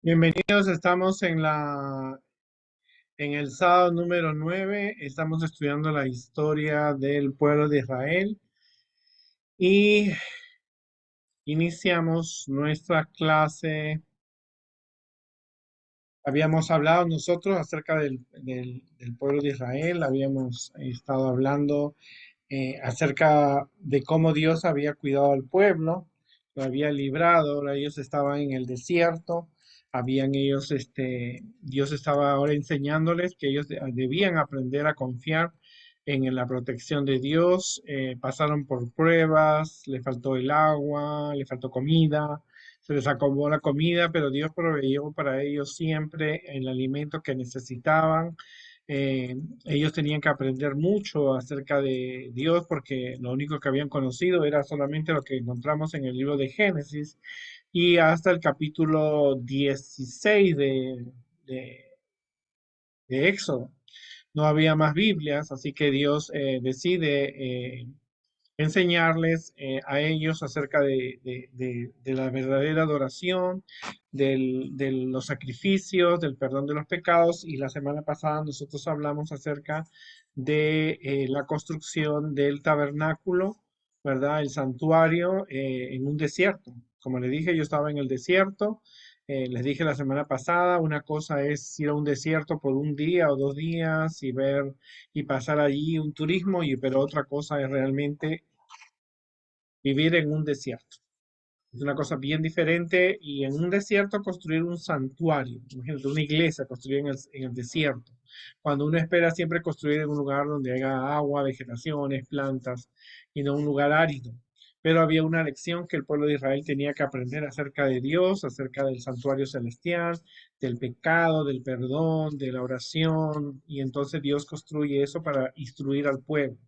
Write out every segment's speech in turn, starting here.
Bienvenidos, estamos en el sábado número 9. Estamos estudiando la historia del pueblo de Israel y iniciamos nuestra clase. Habíamos hablado nosotros acerca del pueblo de Israel, habíamos estado hablando acerca de cómo Dios había cuidado al pueblo, lo había librado. Ahora ellos estaban en el desierto, Dios estaba ahora enseñándoles que ellos debían aprender a confiar en la protección de Dios. Pasaron por pruebas, le faltó el agua, le faltó comida, se les acabó la comida, pero Dios proveyó para ellos siempre el alimento que necesitaban. eh, Ellos tenían que aprender mucho acerca de Dios porque lo único que habían conocido era solamente lo que encontramos en el libro de Génesis y hasta el capítulo 16 de, de Éxodo. No había más Biblias, así que Dios decide enseñarles a ellos acerca de la verdadera adoración, de los sacrificios, del perdón de los pecados. Y la semana pasada nosotros hablamos acerca de la construcción del tabernáculo, ¿verdad? El santuario en un desierto. Como les dije, yo estaba en el desierto. Les dije la semana pasada, una cosa es ir a un desierto por un día o 2 días y ver y pasar allí un turismo, pero otra cosa es realmente vivir en un desierto. Es una cosa bien diferente y en un desierto construir un santuario, imagínate una iglesia construida en el desierto, cuando uno espera siempre construir en un lugar donde haya agua, vegetaciones, plantas y no un lugar árido. Pero había una lección que el pueblo de Israel tenía que aprender acerca de Dios, acerca del santuario celestial, del pecado, del perdón, de la oración, y entonces Dios construye eso para instruir al pueblo.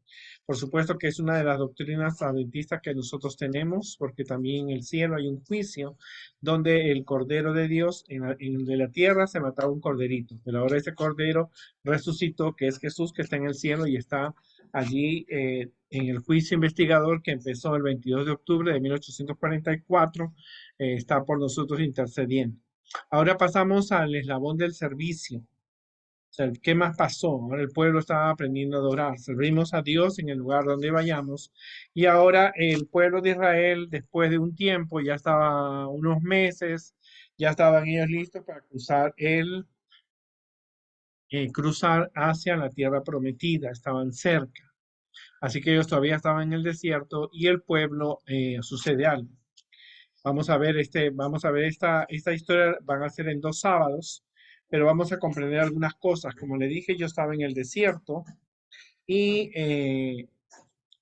Por supuesto que es una de las doctrinas adventistas que nosotros tenemos, porque también en el cielo hay un juicio donde el Cordero de Dios, de la tierra se mataba un corderito, pero ahora ese cordero resucitó, que es Jesús, que está en el cielo y está allí en el juicio investigador que empezó el 22 de octubre de 1844, está por nosotros intercediendo. Ahora pasamos al eslabón del servicio. O sea, ¿qué más pasó? Ahora el pueblo estaba aprendiendo a adorar. Servimos a Dios en el lugar donde vayamos. Y ahora el pueblo de Israel, después de un tiempo, ya estaba unos meses, ya estaban ellos listos para cruzar hacia la tierra prometida. Estaban cerca. Así que ellos todavía estaban en el desierto y el pueblo sucede algo. Vamos a ver esta historia, van a ser en 2 sábados, pero vamos a comprender algunas cosas. Como le dije, yo estaba en el desierto y, eh,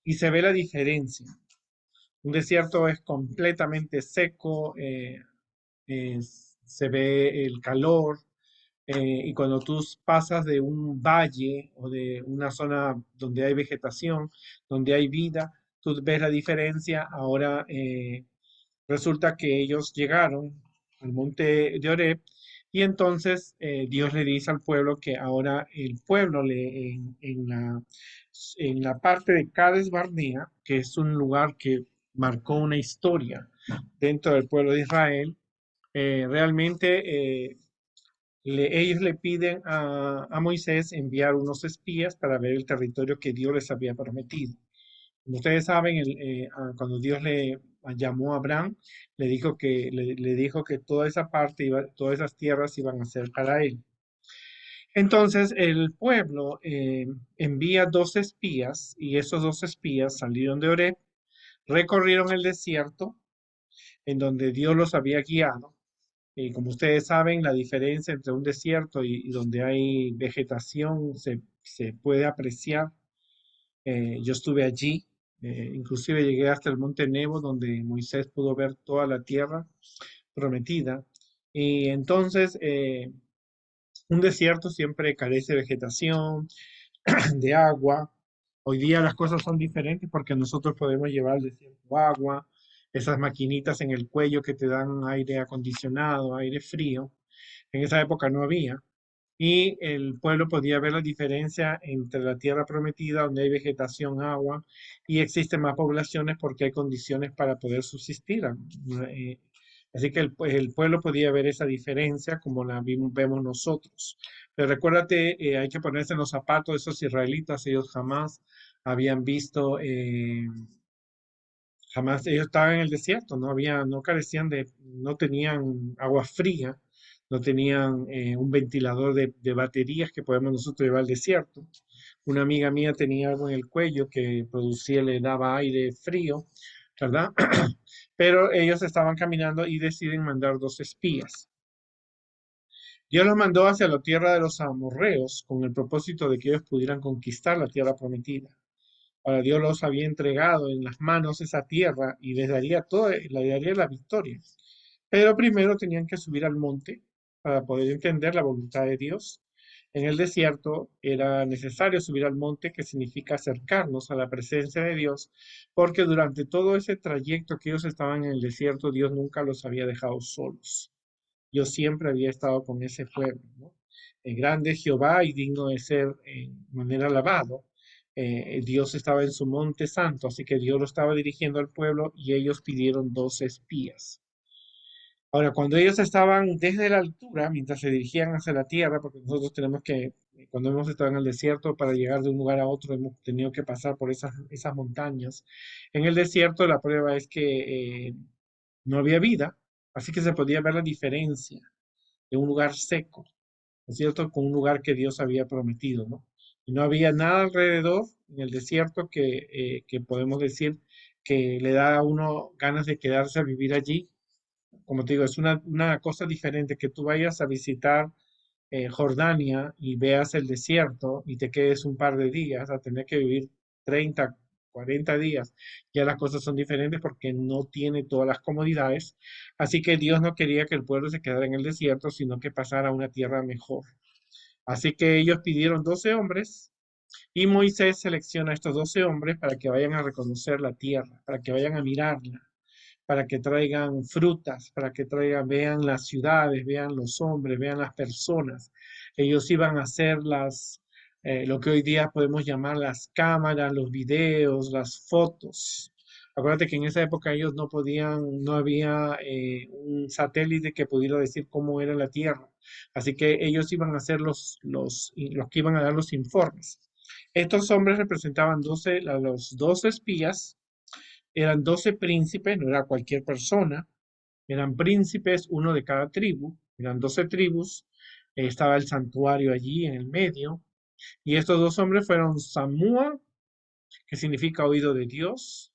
y se ve la diferencia. Un desierto es completamente seco, se ve el calor, y cuando tú pasas de un valle o de una zona donde hay vegetación, donde hay vida, tú ves la diferencia. Ahora resulta que ellos llegaron al monte de Oreb y entonces Dios le dice al pueblo que ahora el pueblo en la parte de Cades Barnea, que es un lugar que marcó una historia dentro del pueblo de Israel, realmente ellos le piden a Moisés enviar unos espías para ver el territorio que Dios les había prometido. Como ustedes saben, cuando Dios le llamó a Abraham, le dijo que toda esa parte, todas esas tierras iban a ser para él. Entonces el pueblo envía 2 espías y esos 2 espías salieron de Oreb, recorrieron el desierto en donde Dios los había guiado. Y como ustedes saben, la diferencia entre un desierto y donde hay vegetación se puede apreciar. Yo estuve allí, inclusive llegué hasta el monte Nebo, donde Moisés pudo ver toda la tierra prometida. Y entonces, un desierto siempre carece de vegetación, de agua. Hoy día las cosas son diferentes porque nosotros podemos llevar al desierto agua, esas maquinitas en el cuello que te dan aire acondicionado, aire frío. En esa época no había. Y el pueblo podía ver la diferencia entre la tierra prometida, donde hay vegetación, agua, y existen más poblaciones porque hay condiciones para poder subsistir. Así que el pueblo podía ver esa diferencia como la vemos nosotros. Pero recuérdate, hay que ponerse en los zapatos de esos israelitas. Ellos jamás habían visto, jamás ellos estaban en el desierto, no carecían no tenían agua fría, no tenían un ventilador de baterías que podemos nosotros llevar al desierto. Una amiga mía tenía algo en el cuello que producía, le daba aire frío, ¿verdad? Pero ellos estaban caminando y deciden mandar dos espías. Dios los mandó hacia la tierra de los amorreos con el propósito de que ellos pudieran conquistar la tierra prometida. Ahora Dios los había entregado en las manos esa tierra y les daría le daría la victoria. Pero primero tenían que subir al monte para poder entender la voluntad de Dios. En el desierto era necesario subir al monte, que significa acercarnos a la presencia de Dios, porque durante todo ese trayecto que ellos estaban en el desierto, Dios nunca los había dejado solos. Dios siempre había estado con ese pueblo, ¿no? El grande Jehová y digno de ser en manera alabado. Dios estaba en su monte santo, así que Dios lo estaba dirigiendo al pueblo y ellos pidieron dos espías. Ahora, cuando ellos estaban desde la altura, mientras se dirigían hacia la tierra, porque nosotros tenemos que, cuando hemos estado en el desierto, para llegar de un lugar a otro, hemos tenido que pasar por esas montañas. En el desierto, la prueba es que no había vida, así que se podía ver la diferencia de un lugar seco, ¿no es cierto?, con un lugar que Dios había prometido, ¿no? Y no había nada alrededor en el desierto que podemos decir que le da a uno ganas de quedarse a vivir allí. Como te digo, es una cosa diferente que tú vayas a visitar Jordania y veas el desierto y te quedes un par de días a tener que vivir 30, 40 días. Ya las cosas son diferentes porque no tiene todas las comodidades. Así que Dios no quería que el pueblo se quedara en el desierto, sino que pasara a una tierra mejor. Así que ellos pidieron 12 hombres y Moisés selecciona a estos 12 hombres para que vayan a reconocer la tierra, para que vayan a mirarla, para que traigan frutas, para que traigan, vean las ciudades, vean los hombres, vean las personas. Ellos iban a hacer lo que hoy día podemos llamar las cámaras, los videos, las fotos. Acuérdate que en esa época ellos no podían, no había un satélite que pudiera decir cómo era la Tierra. Así que ellos iban a ser los que iban a dar los informes. Estos hombres representaban los 12 espías, eran 12 príncipes, no era cualquier persona, eran príncipes, uno de cada tribu, eran 12 tribus, estaba el santuario allí en el medio, y estos dos hombres fueron Samúa, que significa oído de Dios,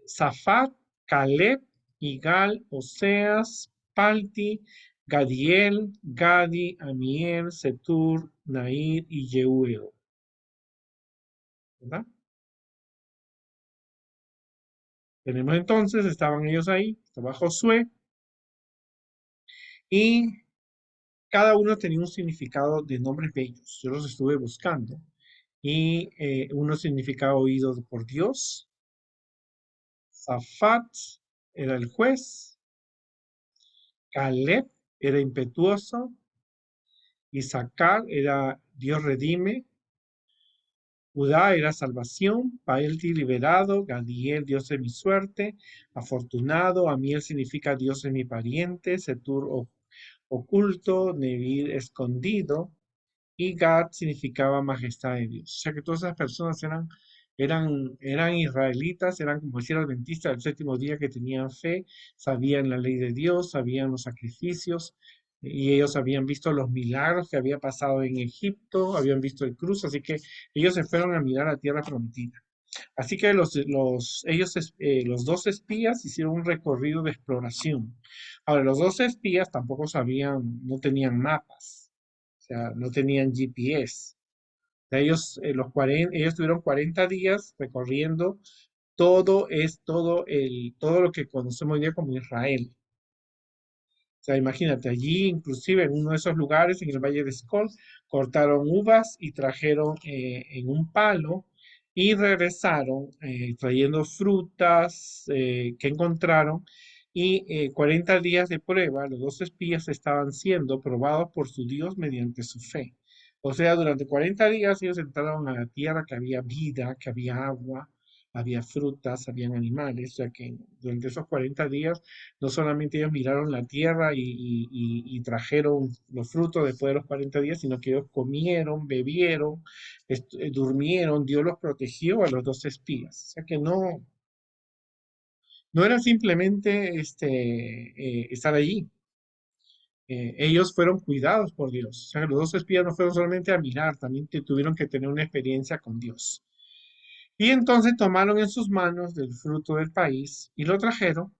Zafat, Caleb, Igal, Oseas, Palti, Gadiel, Gadi, Amiel, Setur, Nair y Jeuel, ¿verdad? Tenemos entonces, estaban ellos ahí, estaba Josué, y cada uno tenía un significado de nombres bellos. Yo los estuve buscando. Y uno significaba oído por Dios. Zafat era el juez. Caleb era impetuoso. Isaacar era Dios redime. Judá era salvación. Paelti liberado. Gadiel, Dios de mi suerte. Afortunado. Amiel significa Dios es mi pariente. Setur oculto. Nevir escondido. Y Gad significaba majestad de Dios. O sea que todas esas personas eran israelitas, eran como decir adventistas del séptimo día que tenían fe, sabían la ley de Dios, sabían los sacrificios, y ellos habían visto los milagros que había pasado en Egipto, habían visto el cruz, así que ellos se fueron a mirar a tierra prometida. Así que los dos espías hicieron un recorrido de exploración. Ahora, los dos espías tampoco sabían, no tenían mapas, o sea, no tenían GPS. O sea, ellos tuvieron 40 días recorriendo todo lo que conocemos hoy día como Israel. O sea, imagínate, allí inclusive en uno de esos lugares, en el Valle de Escol, cortaron uvas y trajeron en un palo y regresaron trayendo frutas que encontraron y 40 días de prueba, los dos espías estaban siendo probados por su Dios mediante su fe. O sea, durante 40 días ellos entraron a la tierra que había vida, que había agua, había frutas, habían animales, o sea que durante esos 40 días no solamente ellos miraron la tierra y trajeron los frutos después de los 40 días, sino que ellos comieron, bebieron, durmieron, Dios los protegió a los dos espías. O sea que no era simplemente estar allí. Ellos fueron cuidados por Dios. O sea, los dos espías no fueron solamente a mirar, también tuvieron que tener una experiencia con Dios. Y entonces tomaron en sus manos del fruto del país y lo trajeron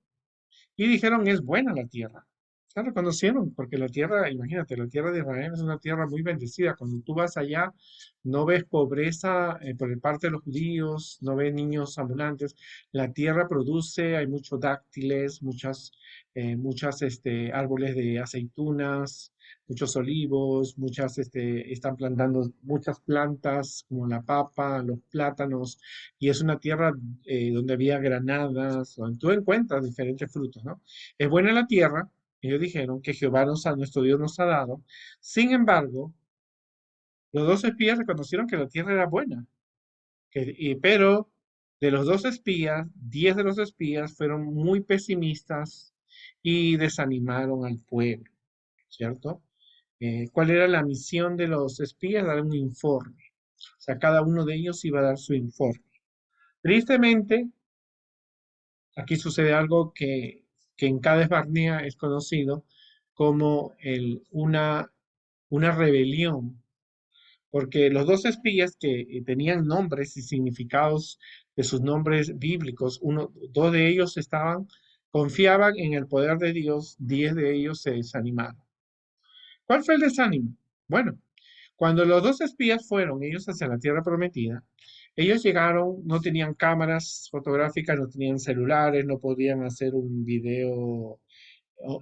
y dijeron, es buena la tierra. Se reconocieron, porque la tierra, imagínate, la tierra de Israel es una tierra muy bendecida. Cuando tú vas allá, no ves pobreza por parte de los judíos, no ves niños ambulantes. La tierra produce, hay muchos dáctiles, muchas árboles de aceitunas, muchos olivos, están plantando muchas plantas como la papa, los plátanos, y es una tierra donde había granadas, donde tú encuentras diferentes frutos, ¿no? Es buena la tierra, ellos dijeron que Jehová nuestro Dios nos ha dado. Sin embargo, los dos espías reconocieron que la tierra era buena, pero de los dos espías, 10 de los espías fueron muy pesimistas y desanimaron al pueblo, ¿cierto? ¿Cuál era la misión de los espías? Dar un informe. O sea, cada uno de ellos iba a dar su informe. Tristemente, aquí sucede algo que en Cades Barnea es conocido como una rebelión, porque los dos espías que tenían nombres y significados de sus nombres bíblicos, dos de ellos confiaban en el poder de Dios, 10 de ellos se desanimaron. ¿Cuál fue el desánimo? Bueno, cuando los dos espías fueron ellos hacia la tierra prometida, ellos llegaron, no tenían cámaras fotográficas, no tenían celulares, no podían hacer un video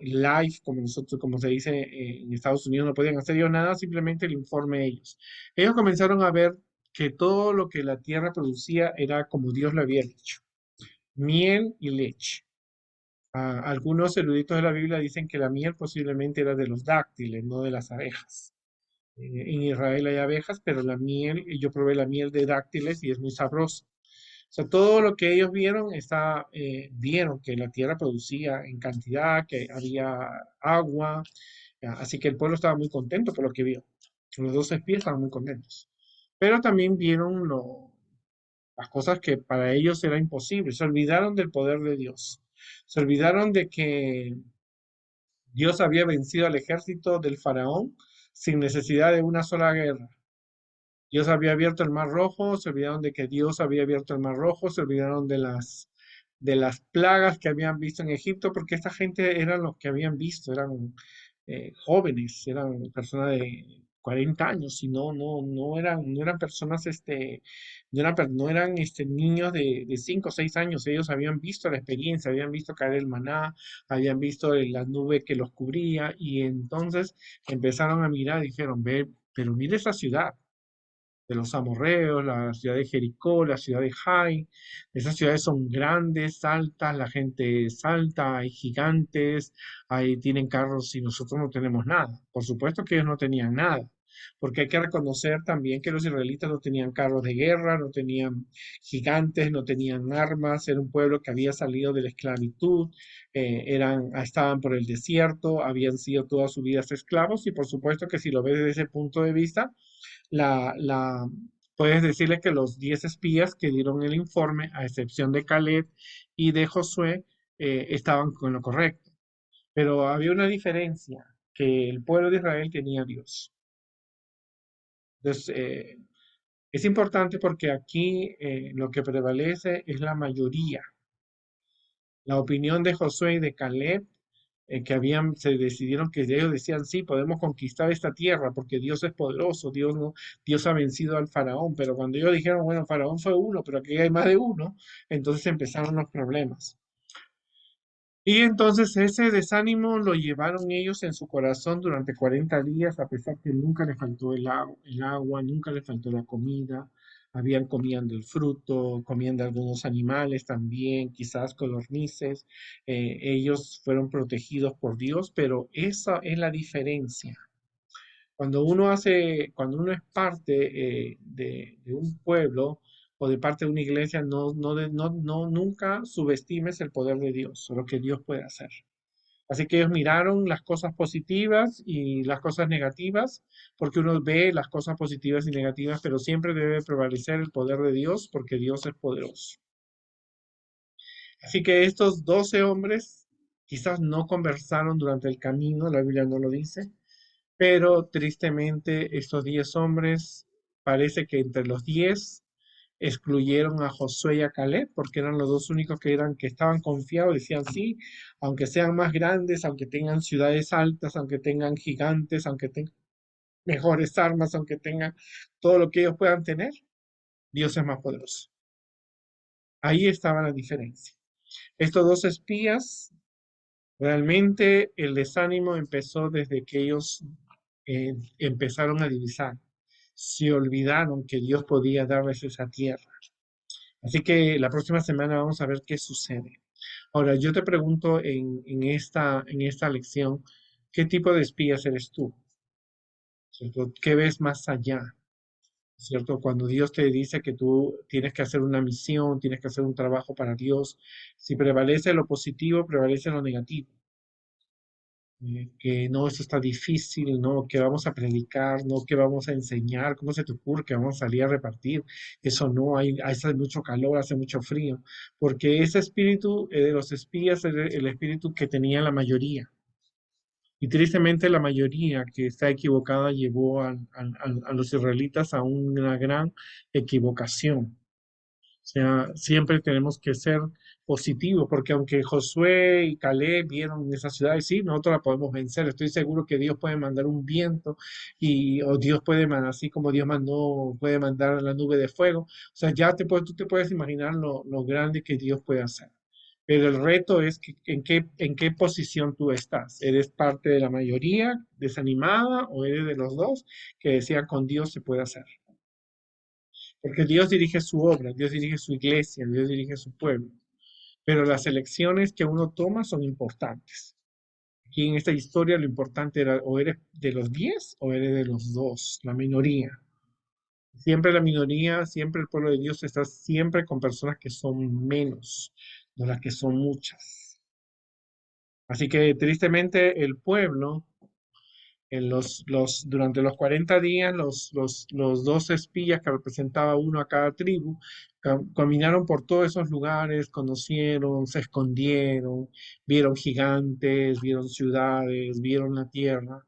live, como nosotros, como se dice en Estados Unidos, no podían hacer ellos nada, simplemente el informe de ellos. Ellos comenzaron a ver que todo lo que la tierra producía era como Dios lo había dicho, miel y leche. Algunos eruditos de la Biblia dicen que la miel posiblemente era de los dáctiles, no de las abejas. En Israel hay abejas, pero la miel, yo probé la miel de dáctiles y es muy sabrosa. O sea, todo lo que ellos vieron que la tierra producía en cantidad, que había agua, así que el pueblo estaba muy contento por lo que vio. Los dos espías estaban muy contentos. Pero también vieron las cosas que para ellos era imposible. Se olvidaron del poder de Dios. Se olvidaron de que Dios había vencido al ejército del faraón sin necesidad de una sola guerra. Dios había abierto el mar rojo, se olvidaron de que Dios había abierto el mar rojo, se olvidaron de las plagas que habían visto en Egipto, porque esta gente eran los que habían visto, eran jóvenes, eran personas de 40 años, y no eran personas, no eran niños de 5 o 6 años, ellos habían visto la experiencia, habían visto caer el maná, habían visto la nube que los cubría, y entonces empezaron a mirar y dijeron, ve, pero mire esa ciudad de los amorreos, la ciudad de Jericó, la ciudad de Jai. Esas ciudades son grandes, altas, la gente es alta, hay gigantes, ahí tienen carros y nosotros no tenemos nada. Por supuesto que ellos no tenían nada, porque hay que reconocer también que los israelitas no tenían carros de guerra, no tenían gigantes, no tenían armas, era un pueblo que había salido de la esclavitud, estaban por el desierto, habían sido toda su vida esclavos y por supuesto que si lo ves desde ese punto de vista, puedes decirle que los 10 espías que dieron el informe, a excepción de Caleb y de Josué, estaban con lo correcto. Pero había una diferencia, que el pueblo de Israel tenía a Dios. Entonces, es importante porque aquí lo que prevalece es la mayoría. La opinión de Josué y de Caleb se decidieron que ellos decían, sí, podemos conquistar esta tierra porque Dios es poderoso, Dios, no, Dios ha vencido al faraón, pero cuando ellos dijeron, bueno, faraón fue uno, pero aquí hay más de uno, entonces empezaron los problemas. Y entonces ese desánimo lo llevaron ellos en su corazón durante 40 días, a pesar que nunca les faltó el agua, nunca les faltó la comida, habían comiendo el fruto, comían de algunos animales también, quizás codornices, ellos fueron protegidos por Dios, pero esa es la diferencia. Cuando uno es parte de un pueblo, o de parte de una iglesia, nunca subestimes el poder de Dios o lo que Dios puede hacer. Así que ellos miraron las cosas positivas y las cosas negativas, porque uno ve las cosas positivas y negativas, pero siempre debe prevalecer el poder de Dios, porque Dios es poderoso. Así que estos 12 hombres quizás no conversaron durante el camino, la Biblia no lo dice, pero tristemente estos 10 hombres, parece que entre los 10 excluyeron a Josué y a Caleb, porque eran los dos únicos que estaban confiados, decían sí, aunque sean más grandes, aunque tengan ciudades altas, aunque tengan gigantes, aunque tengan mejores armas, aunque tengan todo lo que ellos puedan tener, Dios es más poderoso. Ahí estaba la diferencia. Estos dos espías, realmente el desánimo empezó desde que ellos empezaron a divisar. Se olvidaron que Dios podía darles esa tierra. Así que la próxima semana vamos a ver qué sucede. Ahora, yo te pregunto en esta lección, ¿qué tipo de espías eres tú? ¿Cierto? ¿Qué ves más allá? ¿Cierto? Cuando Dios te dice que tú tienes que hacer una misión, tienes que hacer un trabajo para Dios, si prevalece lo positivo, prevalece lo negativo. Que no, eso está difícil, no, que vamos a predicar, no, que vamos a enseñar, ¿cómo se te ocurre que vamos a salir a repartir? Eso no, hace mucho calor, hace mucho frío, porque ese espíritu de los espías es el espíritu que tenía la mayoría. Y tristemente la mayoría que está equivocada llevó a los israelitas a una gran equivocación. O sea, siempre tenemos que ser positivos, porque aunque Josué y Caleb vieron esa ciudad, y sí, nosotros la podemos vencer. Estoy seguro que Dios puede mandar un viento o Dios puede mandar, así como Dios mandó, puede mandar la nube de fuego. O sea, tú te puedes imaginar lo grande que Dios puede hacer. Pero el reto es en qué posición tú estás. ¿Eres parte de la mayoría desanimada o eres de los dos que decían con Dios se puede hacer? Porque Dios dirige su obra, Dios dirige su iglesia, Dios dirige su pueblo. Pero las elecciones que uno toma son importantes. Aquí en esta historia lo importante era o eres de los 10 o eres de los dos, la minoría. Siempre la minoría, siempre el pueblo de Dios está siempre con personas que son menos, no las que son muchas. Así que tristemente el pueblo durante los 40 días, los dos espías que representaba uno a cada tribu, caminaron por todos esos lugares, conocieron, se escondieron, vieron gigantes, vieron ciudades, vieron la tierra,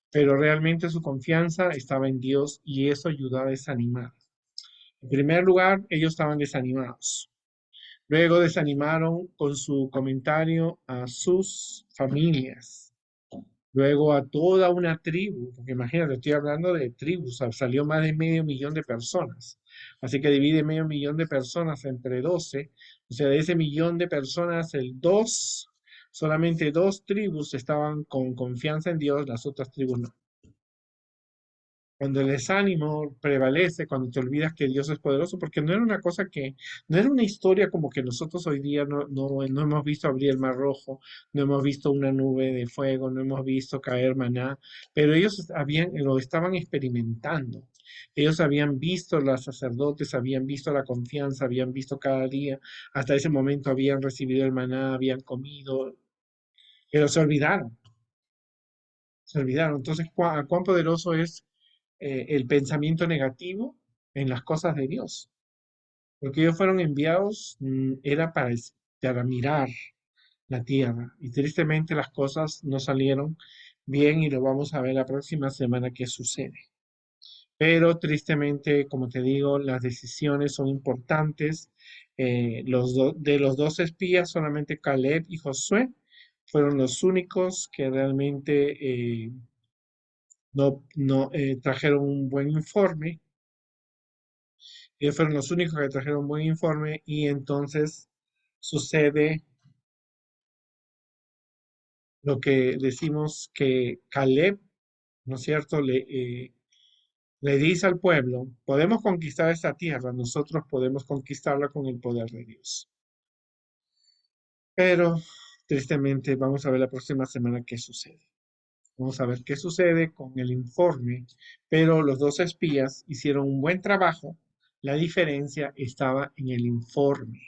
pero realmente su confianza estaba en Dios y eso ayudó a desanimar. En primer lugar, ellos estaban desanimados. Luego desanimaron con su comentario a sus familias. Luego a toda una tribu, porque imagínate, estoy hablando de tribus, salió más de medio millón de personas. Así que divide medio millón de personas entre 12. O sea, de ese millón de personas, solamente dos tribus estaban con confianza en Dios, las otras tribus no. Cuando el desánimo prevalece, cuando te olvidas que Dios es poderoso, porque no era una historia como que nosotros hoy día no hemos visto abrir el mar rojo, no hemos visto una nube de fuego, no hemos visto caer maná, pero ellos lo estaban experimentando. Ellos habían visto, los sacerdotes habían visto la confianza, habían visto cada día, hasta ese momento habían recibido el maná, habían comido, pero se olvidaron. Entonces, ¿cuán poderoso es el pensamiento negativo en las cosas de Dios? Porque ellos fueron enviados, era para mirar la tierra. Y tristemente las cosas no salieron bien y lo vamos a ver la próxima semana qué sucede. Pero tristemente, como te digo, las decisiones son importantes. De los dos espías, solamente Caleb y Josué fueron los únicos que realmente no trajeron un buen informe. Ellos fueron los únicos que trajeron un buen informe y entonces sucede lo que decimos que Caleb, ¿no es cierto?, le dice al pueblo, podemos conquistar esta tierra, nosotros podemos conquistarla con el poder de Dios. Pero tristemente vamos a ver la próxima semana qué sucede. Vamos a ver qué sucede con el informe, pero los dos espías hicieron un buen trabajo, La diferencia estaba en el informe.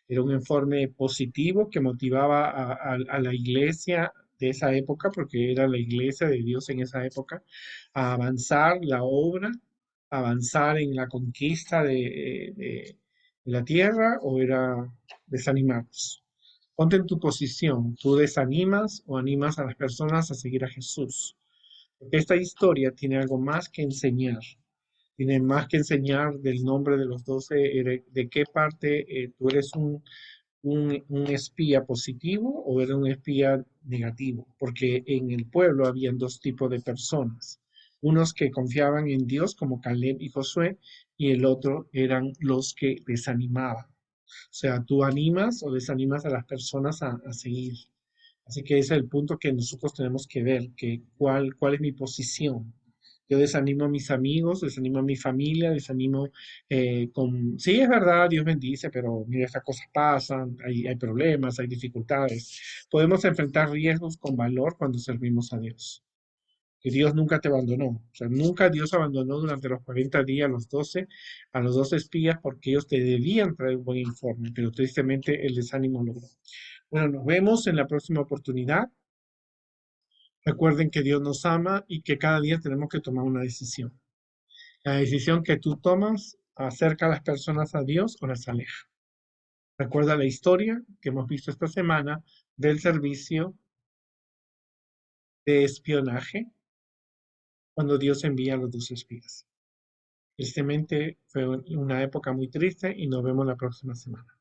Era un informe positivo que motivaba a la iglesia de esa época, porque era la iglesia de Dios en esa época, a avanzar la obra, a avanzar en la conquista de la tierra, o era desanimarlos. Ponte en tu posición, ¿tú desanimas o animas a las personas a seguir a Jesús? Porque esta historia tiene algo más que enseñar. Tiene más que enseñar del nombre de los 12, de qué parte tú eres un espía positivo o eres un espía negativo. Porque en el pueblo habían dos tipos de personas. Unos que confiaban en Dios como Caleb y Josué, y el otro eran los que desanimaban. O sea, tú animas o desanimas a las personas a seguir. Así que ese es el punto que nosotros tenemos que ver, que cuál es mi posición. Yo desanimo a mis amigos, desanimo a mi familia, desanimo con... Sí, es verdad, Dios bendice, pero mira, estas cosas pasan, hay problemas, hay dificultades. Podemos enfrentar riesgos con valor cuando servimos a Dios. Que Dios nunca te abandonó. O sea, nunca Dios abandonó durante los 40 días a los 12 espías, porque ellos te debían traer un buen informe, pero tristemente el desánimo logró. Bueno, nos vemos en la próxima oportunidad. Recuerden que Dios nos ama y que cada día tenemos que tomar una decisión. La decisión que tú tomas acerca a las personas a Dios o las aleja. Recuerda la historia que hemos visto esta semana del servicio de espionaje cuando Dios envía a los 12 espías. Tristemente fue una época muy triste y nos vemos la próxima semana.